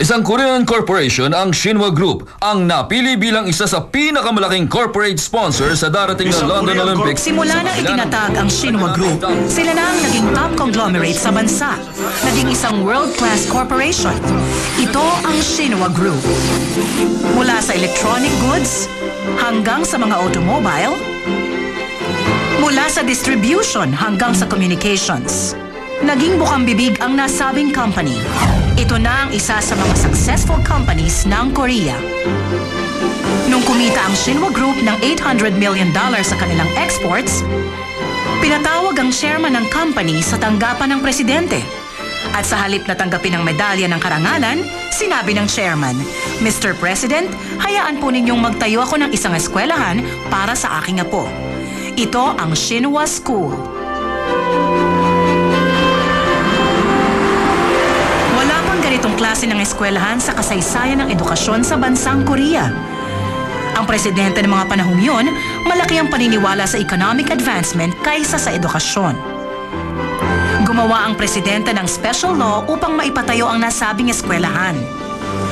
Isang Korean corporation ang Shinwa Group ang napili bilang isa sa pinakamalaking corporate sponsor sa darating na London Olympics. Simula nang itinatag ang Shinwa Group, sila na ang naging top conglomerate sa bansa. Naging isang world-class corporation. Ito ang Shinwa Group. Mula sa electronic goods hanggang sa mga automobile, mula sa distribution hanggang sa communications. Naging bukang bibig ang nasabing company. Ito na ang isa sa mga successful companies ng Korea. Nung kumita ang Shinwa Group ng $800 million sa kanilang exports, pinatawag ang chairman ng company sa tanggapan ng presidente. At sa halip na tanggapin ang medalya ng karangalan, sinabi ng chairman, "Mr. President, hayaan po ninyong magtayo ako ng isang eskwelahan para sa aking apo. Ito ang Shinwa School." Ganitong klase ng eskwelahan sa kasaysayan ng edukasyon sa bansang Korea. Ang presidente ng mga panahong yun, malaki ang paniniwala sa economic advancement kaysa sa edukasyon. Gumawa ang presidente ng special law upang maipatayo ang nasabing eskwelahan.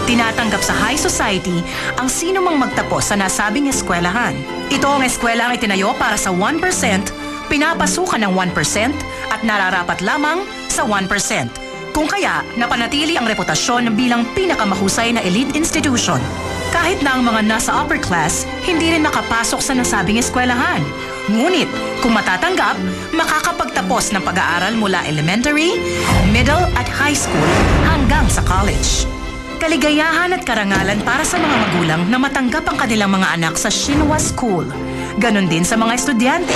Tinatanggap sa high society ang sino mang magtapos sa nasabing eskwelahan. Ito ang eskwela ang itinayo para sa 1%, pinapasukan ng 1% at nararapat lamang sa 1%. Kung kaya, napanatili ang reputasyon bilang pinakamahusay na elite institution. Kahit na ang mga nasa upper class, hindi rin makapasok sa nasabing eskwelahan. Ngunit, kung matatanggap, makakapagtapos ng pag-aaral mula elementary, middle at high school hanggang sa college. Kaligayahan at karangalan para sa mga magulang na matanggap ang kanilang mga anak sa Shinwa School. Ganon din sa mga estudyante.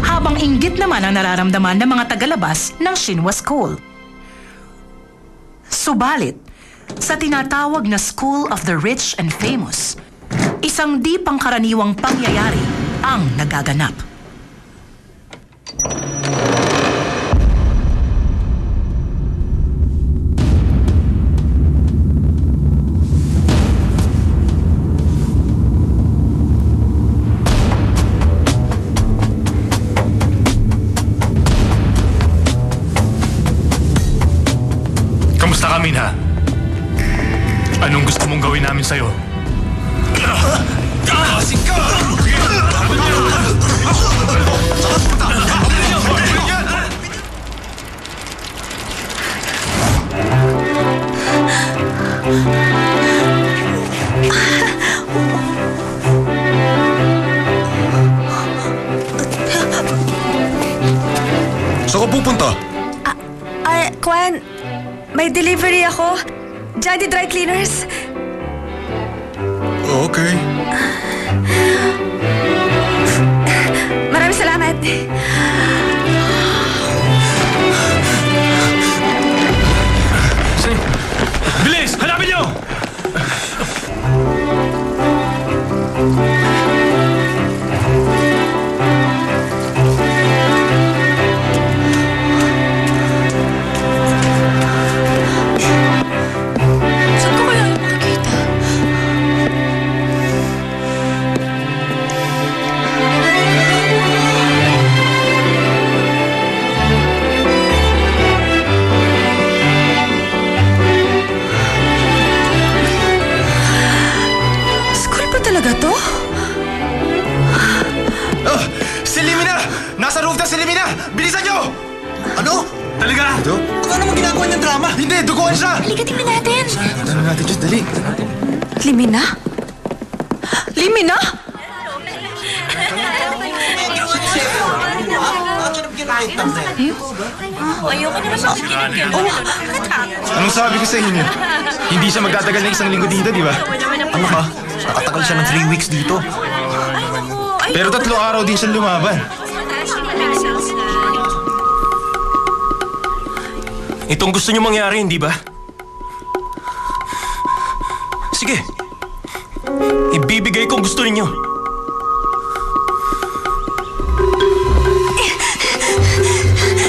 Habang inggit naman ang nararamdaman ng mga tagalabas ng Shinwa School. Subalit, sa tinatawag na School of the Rich and Famous, isang di pangkaraniwang pangyayari ang nagaganap. Kamusta ka, Minha? Anong gusto mong gawin namin sa'yo? Kasing ka! Saan ka pupunta? Kwan, may delivery ako. Johnny Dry Cleaners. Okay. Maraming salamat. Bilis! Hanapin niyo! Nasa roof na si Limina! Bilisan nyo! Ano? Talaga? Ito? Ano naman ginagawa niyang drama? Hindi, duguan siya! Halika, tingnan natin. Ano natin, Diyos, dali. Limina? Limina? Ayoko na naman kinig. Anong sabi ko sa inyo? Hindi siya magtatagal na isang linggo dito, di ba? Ano ka? Nakatagal siya ng 3 weeks dito. Pero 3 araw din siya lumaban. Itong gusto niyo mangyari, hindi ba? Sige. Ibibigay kung gusto ninyo.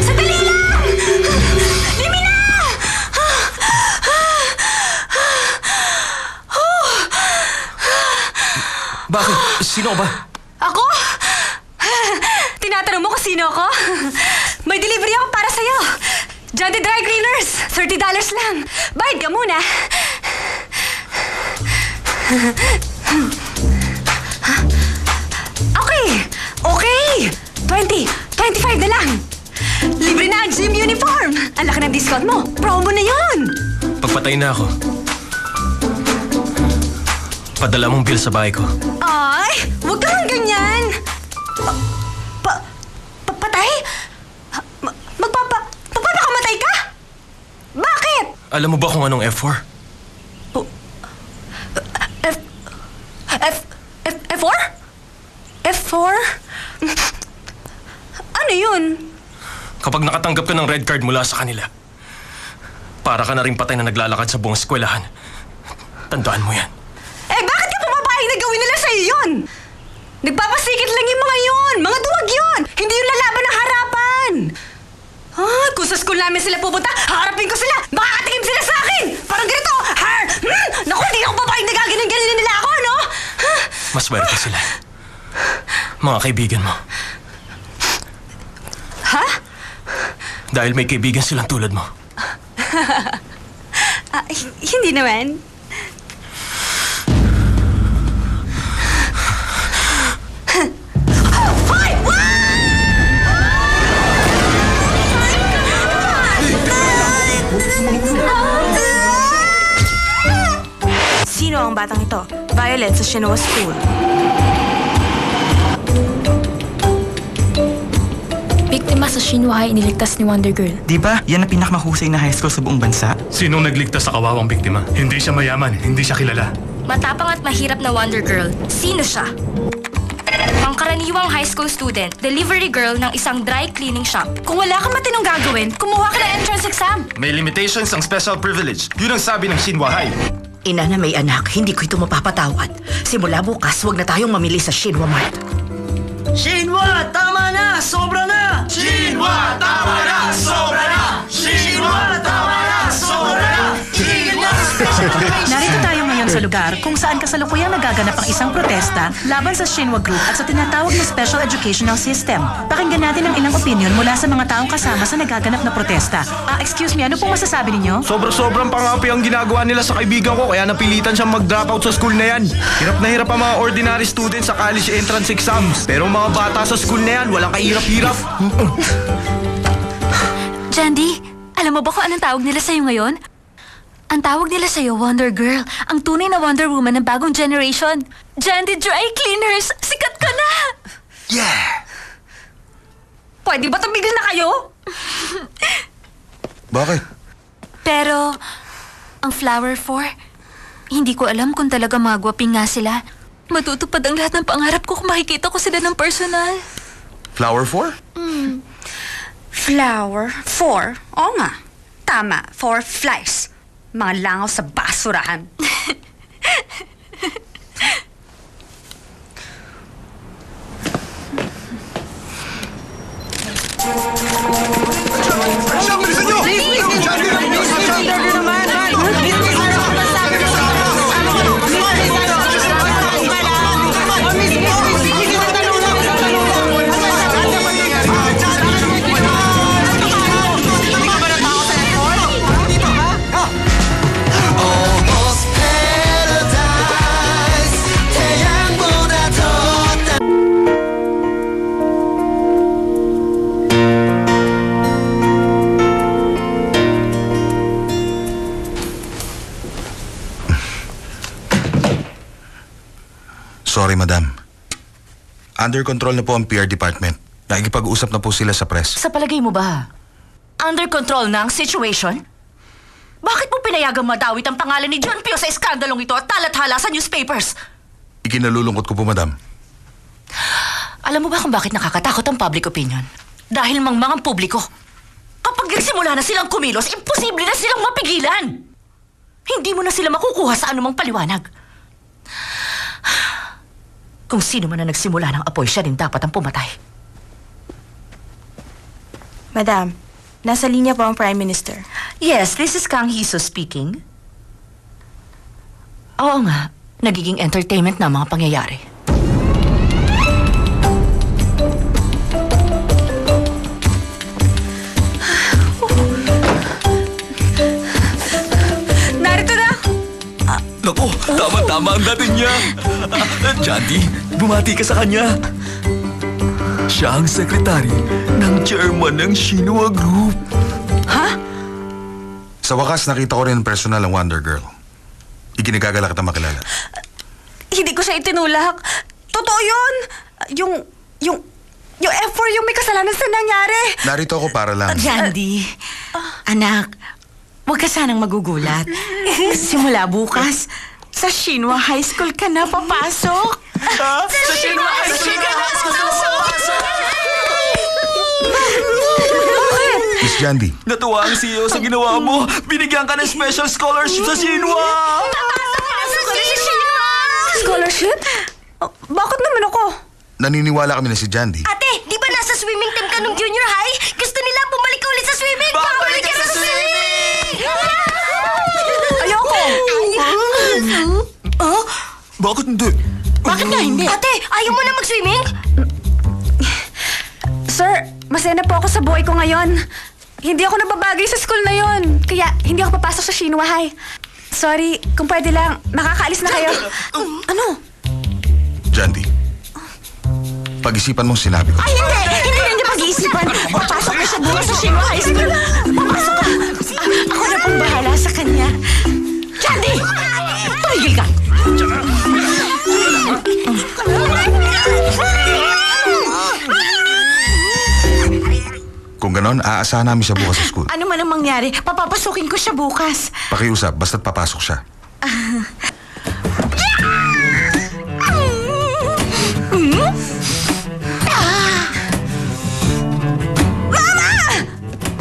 Sandali lang! Limina! Bakit? Sino ba? Ako? Tinatanong mo kung sino ako? May delivery ako para sa'yo. Johnny Dry Cleaners, $30 lang. Bayad ka muna. Okay! 25 na lang! Libre na ang gym uniform! Ang laki ng discount mo! Promo na yon! Pagpatay na ako, padala mong bill sa bahay ko. Ay! Huwag ka lang ganyan! Patay? Magpapakamatay ka? Bakit? Alam mo ba kung anong F4? F4? F4? Ano yun? Kapag nakatanggap ka ng red card mula sa kanila, para ka na rin patay na naglalakad sa buong eskwelahan. Tandaan mo yan. Eh, bakit ka pumapayag na gawin nila sa'yo yun? Nagpapasikit lang yung mga yun! Mga duwag yun! Hindi yung lalaban ng harapan! Ah, kung sa school namin sila pupunta, harapin ko sila! Makakatikim sila sa akin! Parang ganito! Naku, hindi ako papayag na gaganin nila ako, no? Maswerte sila. Mga kaibigan mo. Ha? Dahil may kaibigan silang tulad mo. Hindi naman. Sino ang batang ito? Violet sa Shinwa School. Biktima sa Shinwa High iniligtas ni Wonder Girl. Di ba? Yan ang pinakamahusay na high school sa buong bansa. Sinong nagligtas sa kawawang biktima? Hindi siya mayaman, hindi siya kilala. Matapang at mahirap na Wonder Girl. Sino siya? Pangkaraniwang high school student, delivery girl ng isang dry cleaning shop. Kung wala kang matinong gagawin, kumuha ka ng entrance exam. May limitations ang special privilege. Yun ang sabi ng Shinwa High. Ina na may anak, hindi ko ito mapapatawad. Simula bukas, wag na tayong mamili sa Shinwa Mart. Shinwa, tama na! Sobra na! Shinwa, tama na! Sobra na! Shinwa, tama na! Sobra na! Shinwa! Narito tayo ngayon sa lugar kung saan kasalukuyang nagaganap ang isang protesta laban sa Shinwa Group at sa tinatawag na Special Educational System. Pakinggan natin ang ilang opinion mula sa mga taong kasama sa nagaganap na protesta. Excuse me, ano pong masasabi ninyo? Sobrang pangapi ang ginagawa nila sa kaibigan ko, kaya napilitan siyang mag-drop out sa school na yan. Hirap na hirap ang mga ordinary students sa college entrance exams. Pero mga bata sa school na yan, walang kahirap-hirap. Jandy, alam mo ba kung anong tawag nila sa'yo ngayon? Ang tawag nila sa'yo, Wonder Girl. Ang tunay na Wonder Woman ng bagong generation. Jandy Dry Cleaners, sikat ka na! Yeah! Pwede ba tumigil na kayo? Bakit? Pero, ang Flower 4, hindi ko alam kung talaga mga gwaping nga sila. Matutupad ang lahat ng pangarap ko kung makikita ko sila ng personal. Flower 4? Flower 4? Oo nga. Tama, 4 flies. Mga langaw sa basurahan. Sorry, madam. Under control na po ang PR department. Nakikipag-usap na po sila sa press. Sa palagay mo ba, under control na ang situation? Bakit mo pinayagang madawit ang pangalan ni John Pio sa iskandalong ito at talathala sa newspapers? Ikinalulungkot ko po, madam. Alam mo ba kung bakit nakakatakot ang public opinion? Dahil mangmangang publiko. Kapag nagsimula na silang kumilos, imposible na silang mapigilan. Hindi mo na sila makukuha sa anumang paliwanag. Kung sino man na nagsimula ng apoy, siya din dapat ang pumatay. Madam, nasa linya po ang Prime Minister. Yes, this is Kang Hiso speaking. Oo nga, nagiging entertainment na ang mga pangyayari. Narito na! Naku, tama Tama ang dating niya. Jandy, bumati ka sa kanya. Siya ang sekretary ng chairman ng Shinwa Group. Ha? Sa wakas, nakita ko rin personal ang Wonder Girl. Iginagagala kita makilala. Hindi ko siya itinulak. Totoo yun. Yung F4 yung may kasalanan sa nangyari. Narito ako para lang. Jandy, anak, huwag ka sanang magugulat. Simula bukas, sa Shinwa High School ka na papasok. Sa Shinwa High School ka na papasok! Miss Jandy, Natuwa ang CEO sa ginawa mo. Binigyan ka ng special scholarship sa Shinwa. Papasok ka na sa Shinwa! Scholarship? Bakit naman ako? naniniwala kami na si Jandy. Ate, di ba nasa swimming team ka nung junior high? Gusto nila bumalik ka ulit sa swimming! Babalik ka sa swimming! Ayoko! Oh? Bakit hindi? Bakit nga hindi? Ate, ayaw mo na mag-swimming? Sir, masaya na po ako sa buhay ko ngayon. Hindi ako nababagay sa school na yon. Kaya hindi ako papasok sa Shinwa High. Sorry, kung pwede lang, makakaalis na kayo. Ano? Jandy, pag-isipan mong sinabi ko. Ay, hindi! Hindi na niya pag-iisipan. Papasok ka siya bukas sa Shinwa High School. Papasok ka. Ako na pong bahala sa kanya. Jandy! Tumigil ka! Kung ganon, aasahan namin siya bukas sa school. Ano man ang mangyari, papapasukin ko siya bukas. Pakiusap, basta't papasok siya. Mama!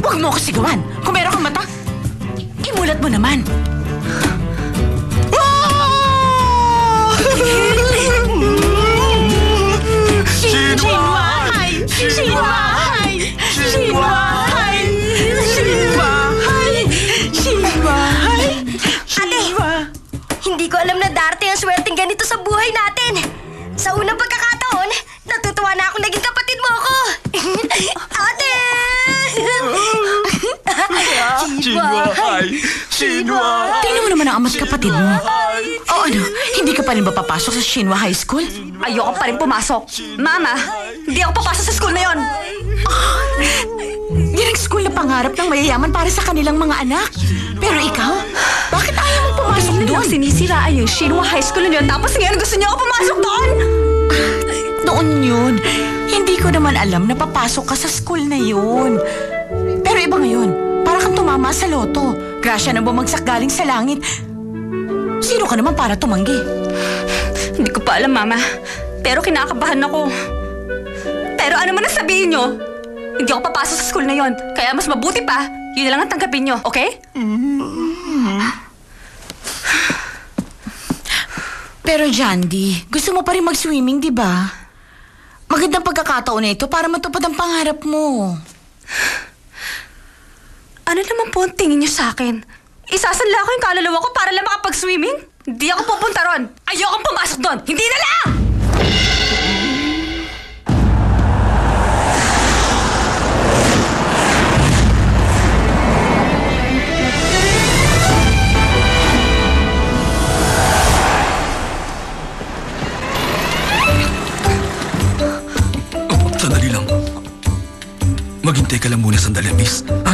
Huwag mo ko sigawan. Kung meron kang mata, imulat mo naman. Shinwa High! Shinwa High! Shinwa High! Shinwa High! Shinwa High! Ate, hindi ko alam na darating ang swerteng ganito sa buhay natin. Sa unang pagkakataon, natutuwa na akong naging kapatid mo ako. Ate! Shinwa High! Shinwa! Tingnan mo naman ang ama't kapatid mo. O ano, hindi ka pa rin ba papasok sa Shinwa High School? Ayoko pa rin pumasok. Mama, hindi ako papasok sa school na yon. Yan ang school na pangarap ng mayayaman para sa kanilang mga anak. Pero ikaw, bakit ayaw mo pumasok Doon doon? lang sinisiraan yung Shinwa High School na yun, tapos ngayon gusto niyo ako pumasok doon? Noon yun, hindi ko naman alam na papasok ka sa school na yun. Pero iba ngayon, para kang tumama sa loto. Grasya na bumagsak galing sa langit. Sino ka naman para tumanggi? Hindi ko pa alam, Mama. Pero kinakabahan ako. Pero ano man ang sabihin niyo, hindi ako papasok sa school na yon. Kaya mas mabuti pa, yun na lang ang tanggapin niyo, okay? Pero Jandy, gusto mo pa rin mag-swimming, di ba? Magandang pagkakataon na ito para matupad ang pangarap mo. Ano naman po ang tingin niyo sa akin? Isasanla ko yung kaluluwa ko para lang makapag-swimming? Hindi ako pupunta ron. Ayokong pumasok doon. Hindi na lang! Sandali lang. Maghintay ka lang muna sandali, miss. Ha?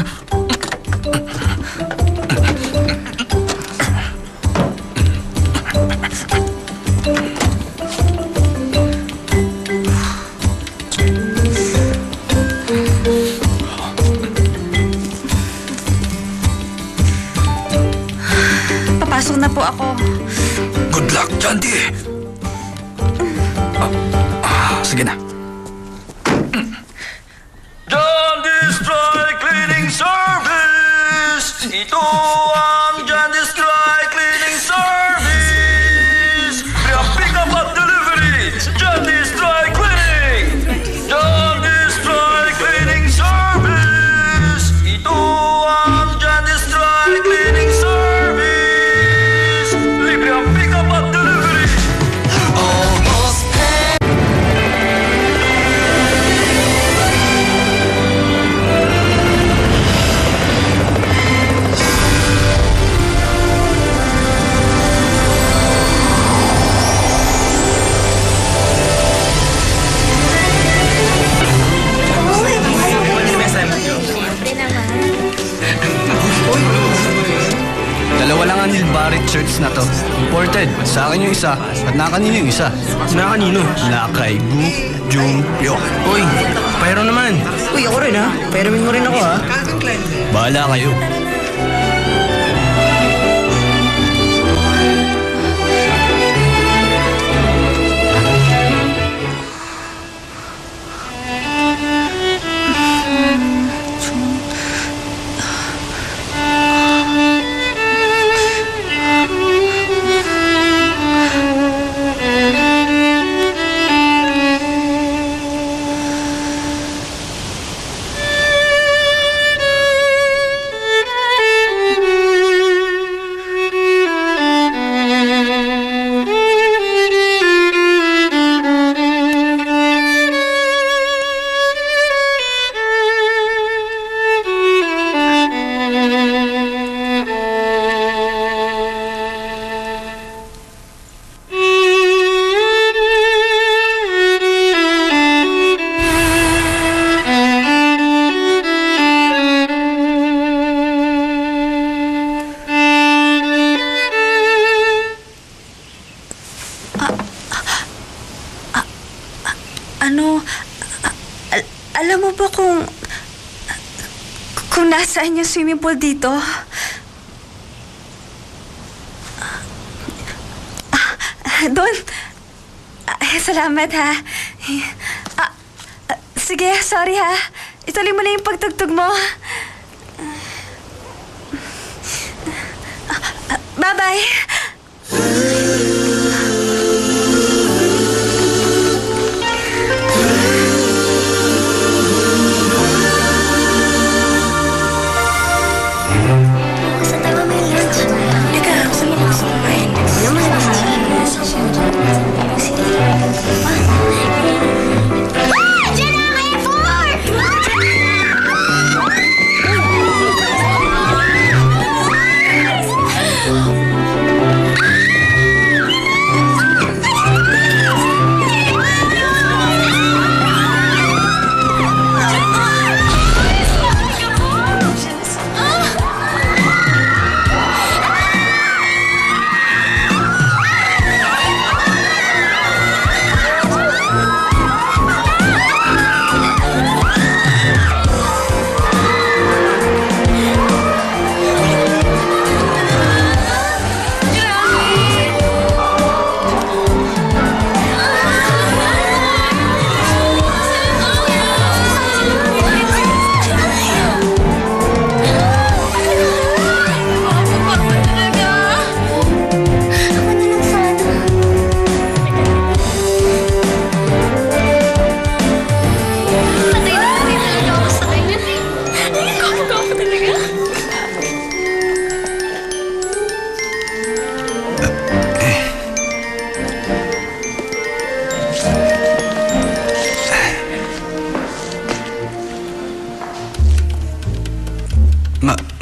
Papasok na po ako. Good luck, Jandy! Sige na. Jandy's Dry Cleaning Service! Ito ang Jandy's Dry Cleaning Service! Kaya pick up at delivery! Jandy's Dry Cleaning! Jandy's Dry Cleaning Service! Ito ang Jandy's Dry Cleaning Service! Libre ang pick up at delivery! t-shirts na to. Imported. Sa akin yung isa. At nakanino yung isa? Nakanino? Nakay Bu Jung Pyo. Uy, pero naman. Uy, ako rin ha. Pairumin mo rin ako ha. Bahala kayo. Alam mo ba kung nasaan yung swimming pool dito? Doon. Salamat ha. Sige, sorry ha. Ituloy mo na yung pagtugtog mo. Bye-bye.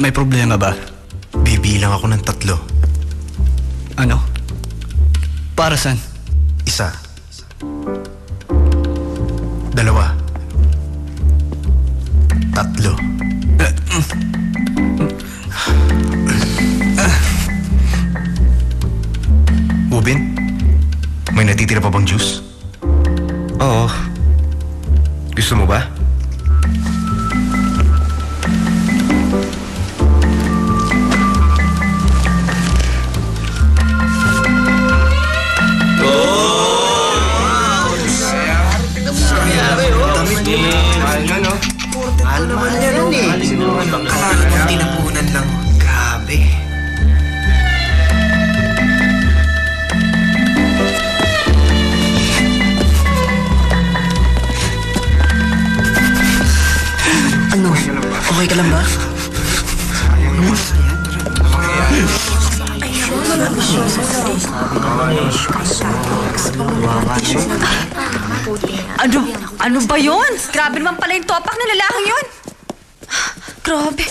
May problema ba? Bibilang ako ng 3. Ano? Para saan? 1. 2. 3. Ubin? May natitira pa bang juice? Oo. Gusto mo ba? Tinapunan lang. Grabe. Ano? Okay ka lang ba? Ano ba yun? Grabe naman pala yung topak na lalaking yun. Grabe.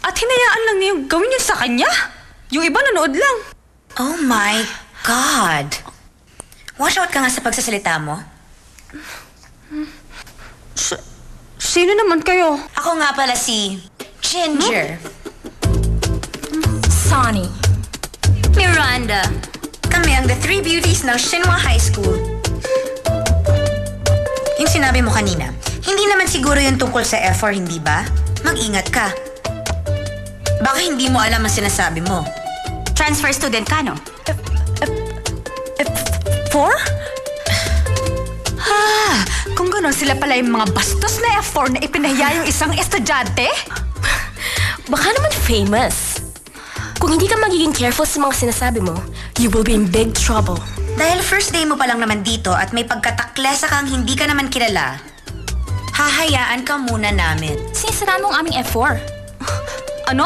At hinayaan lang niya yung gawin yun sa kanya. Yung iba nanood lang. Oh my God. Watch out ka nga sa pagsasalita mo. Sino naman kayo? Ako nga pala si Ginger. Sonny. Miranda, kami ang The Three Beauties ng Shinhua High School. Yung sinabi mo kanina, hindi naman siguro yung tungkol sa F4, hindi ba? Mag-ingat ka. Baka hindi mo alam ang sinasabi mo. Transfer student ka, no? F4? Kung gano'n sila pala yung mga bastos na F4 na ipinahiya yung isang estudyante? Baka naman famous. Kung hindi ka magiging careful sa mga sinasabi mo, you will be in big trouble. Dahil first day mo pa lang naman dito at may pagkataklesa kang hindi ka naman kilala, hahayaan ka muna namin. Sinisira mo ang aming F4. Ano?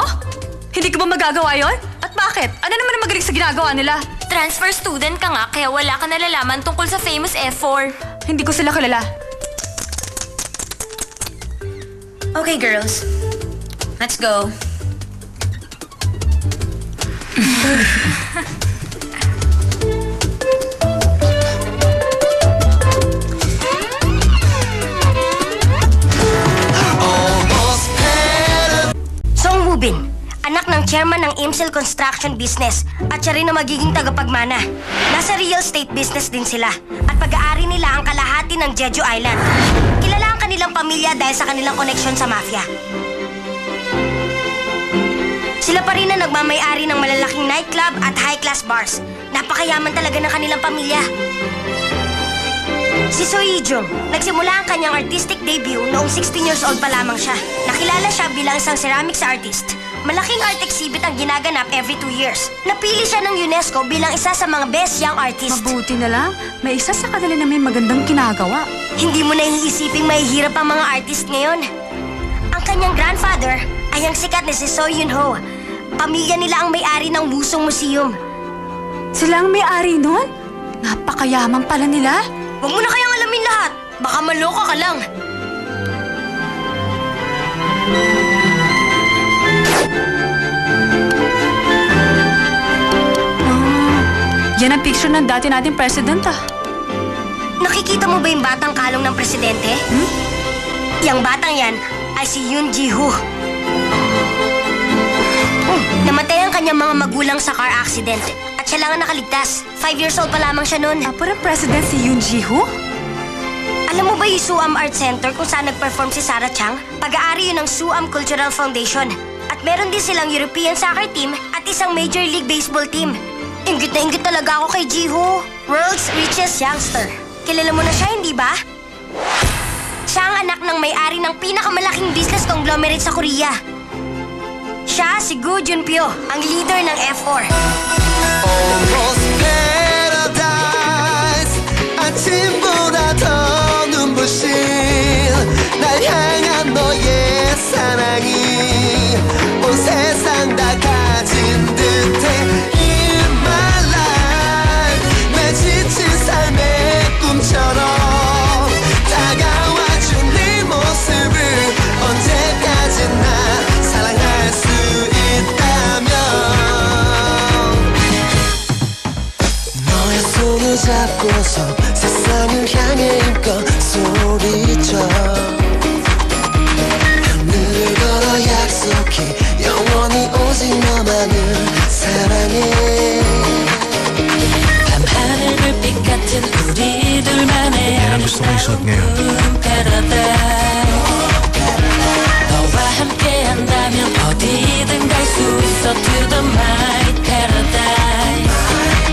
Hindi ka ba magagawa yon? At bakit? Ano naman ang magaling sa ginagawa nila? Transfer student ka nga, kaya wala ka nalalaman tungkol sa famous F4. Hindi ko sila kilala. Okay, girls. Let's go. Song Woo-bin, anak ng chairman ng Imsil Construction Business at siya rin ang magiging tagapagmana. Nasa real estate business din sila at pag-aari nila ang kalahati ng Jeju Island. Kilala ang kanilang pamilya dahil sa kanilang koneksyon sa mafia. Sila pa rin ang nagmamay-ari ng malalaking nightclub at high-class bars. Napakayaman talaga ng kanilang pamilya. Si So Hee-jung, nagsimula ang kanyang artistic debut noong 16 years old pa lamang siya. Nakilala siya bilang isang ceramics artist. Malaking art exhibit ang ginaganap every 2 years. Napili siya ng UNESCO bilang isa sa mga best young artist. Mabuti na lang. May isa sa kanila na may magandang ginagawa. Hindi mo na iisiping mahihirap ang mga artist ngayon. Ang kanyang grandfather ay ang sikat na si So Yun-ho. Pamilya nila ang may-ari ng Wusong Museum. Sila ang may-ari nun? Napakayaman pala nila. Huwag mo na kayang alamin lahat. Baka maloka ka lang. Yan ang picture ng dati nating president, Nakikita mo ba yung batang kalong ng presidente? Yang batang yan ay si Yoon Ji-ho. Namatay ang kanyang mga magulang sa car accident at siya lang ang nakaligtas. 5 years old pa lamang siya noon. Parang president si Yoon Ji-ho? Alam mo ba yung Suam Art Center kung saan nag-perform si Sarah Chang? Pag-aari yun ng Suam Cultural Foundation. At meron din silang European soccer team at isang Major League Baseball team. Inggit na inggit talaga ako kay Ji-ho. World's richest youngster. Kilala mo na siya, hindi ba? Siya ang anak ng may-ari ng pinakamalaking business conglomerate sa Korea. Siya si Go Junpyo, ang leader ng F4. Almost paradise 아침보다 더 눈부신 날 향한 너의 사랑이 온 세상 다 가진 듯해 In my life 내 지친 삶의 꿈처럼 다가와준 네 모습을 언제까지나 사랑할 수 있다면 너의 손을 잡고서 세상을 향해 힘껏 소리쳐 하늘을 걸어 약속해 영원히 오직 너만을 사랑해 밤하늘 불빛 같은 우리들만의 Yan ang gusto kong isuot ngayon. 너와 함께 한다면 어디든 갈 수 있어 To the my paradise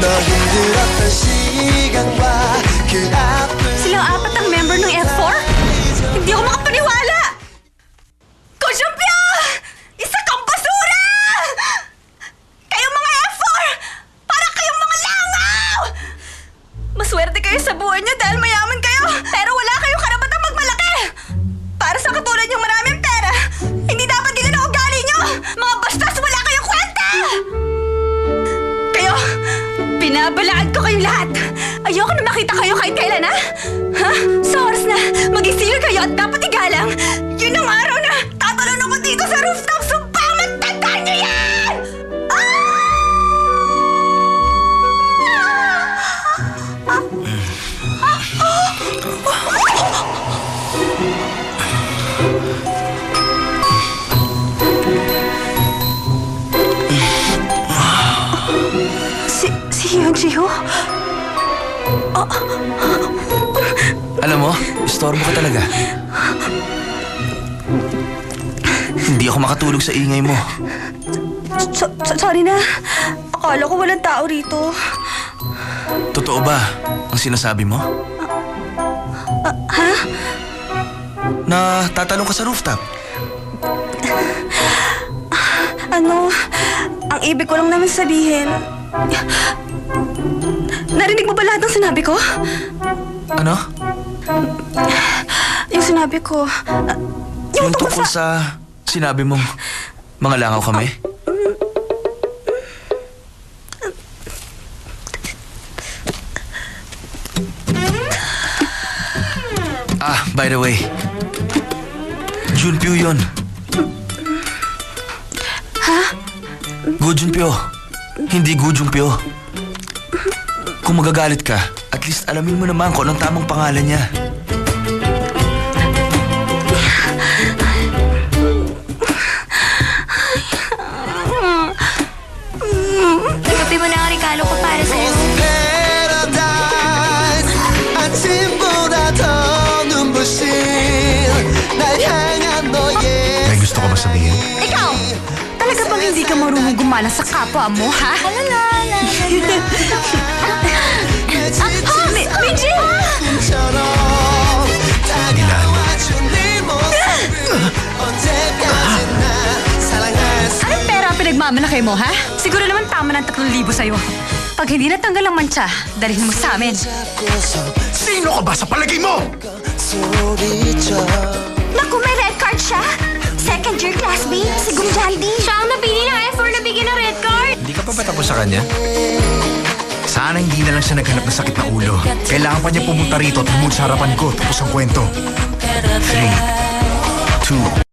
너 힘들었던 시간과 그 아픔 Silang apat ang member ng F4? Hindi ako makapaniwala! Go Junpyo! Isa kang basura! Kayong mga F4! Para kayong mga langaw! Maswerte kayo sa buhay niyo dahil mayaman kayo, pero wala kayong karapatang magmalaki! Para sa katulad niyong maraming pera, hindi dapat din ang ugali niyo! Mga bastos, wala kayong kwenta! Kayo, binabalaan ko kayong lahat! Ayoko na makita kayo kahit kailan, ha? Ha? Sa oras na mag-isil kayo at dapat igalang, yun ang araw na tatalon ako dito sa rooftop! Sumpang magtandaan niyo yan! Jiho? Alam mo, istorbo ka talaga. Hindi ako makatulog sa ingay mo. Sorry na. Akala ko walang tao rito. Totoo ba ang sinasabi mo? Ha? Na tatalong ka sa rooftop? Ang ibig ko lang naman sabihin... Narinig mo ba lahat ng sinabi ko? Ano? Yung sinabi ko... Yung tungkol sa sinabi mong mga langaw kami? By the way, Junpyo yun. Ha? Go Junpyo. Hindi Go Junpyo. Kung magagalit ka, at least alamin mo naman kung anong tamang pangalan niya. Kapi mo na ang regalo ko para sa'yo. May gusto ka ba sabihin? Ikaw! Talaga bang hindi ka marunong gumala sa kapwa mo, ha? Minji! Anong pera ang pinagmamalaki mo, ha? Siguro naman tama ng 3,000 sa'yo. Pag hindi natanggal ang mantsa, dalhin mo sa amin. Sino ka ba sa palagay mo? Naku, may red card siya. Second year class B, si Gunjaldi. Siya ang napili ng F4 na bigyan ng red card. Hindi ka pa ba tapos sa kanya? Sana hindi na lang siya naghanap ng sakit na ulo. Kailangan pa niya pumunta rito at bumul sa harapan ko tapos ang kwento. 3, 2,